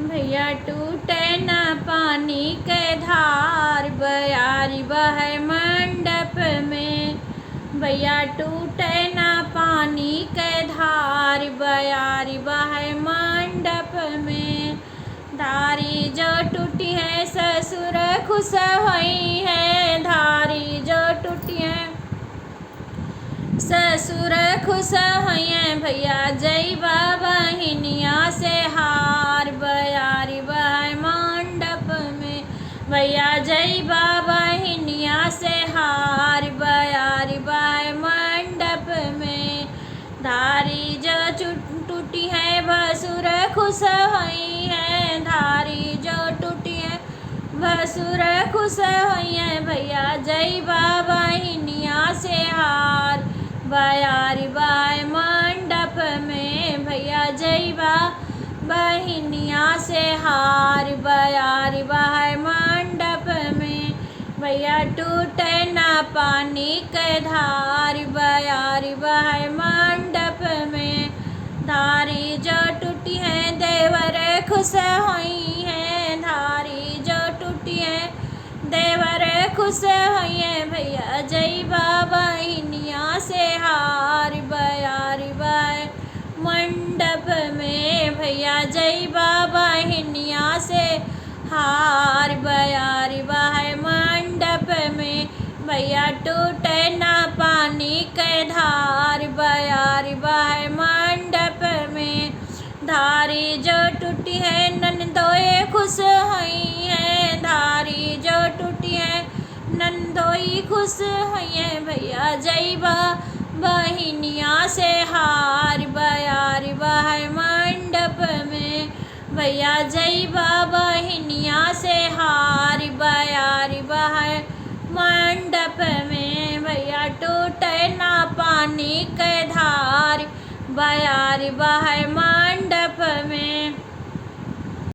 भैया टूटे न पानी के धार, बयारी बहे मंडप में। भैया टूटे न पानी के धार, बयारी बहे मंडप में। धारी जो टूटी है ससुर खुश हुई है, धारी जो टूटी है ससुर खुश हुई है। भैया जइबा बहिनिया से हार, बयारी बहे मंडप में। भैया जइबा बहिनिया से हार, बयारी बहे मंडप में। धारी जो टूटी है भसुर खुश हुई है, धारी जो टूटी है भसुर खुश हुई है। भैया जइबा बहिनिया से हार, बयारी बहे मंडप में। भैया जइबा बहिनिया से हार, बयारी बहे मंडप में। भैया टूटे न पानी के धार, बयारी बहे मंडप में। धारी जो टूटी है देवर खुश हुई है, धारी जो टूटी है देवर खुश हुई है। भैया जइबा बहिनिया से हार, बयारी बहे मंडप में। भैया जइबा बहिनिया से हार, बयारी बहे मंडप में। भैया टूटे न पानी के धार, बयारी बहे मंडप में। धारी जो टूटी है ननदोए खुश हुई है, धारी जो टूटी है ननदोई खुश हुई है। भैया जइबा बहिनिया से हार, बयारी बहे मंडप में। भैया जइबा बहिनिया से हार, बयारी बहे मंडप में। भैया टूटे न पानी के धार, बयारी बहे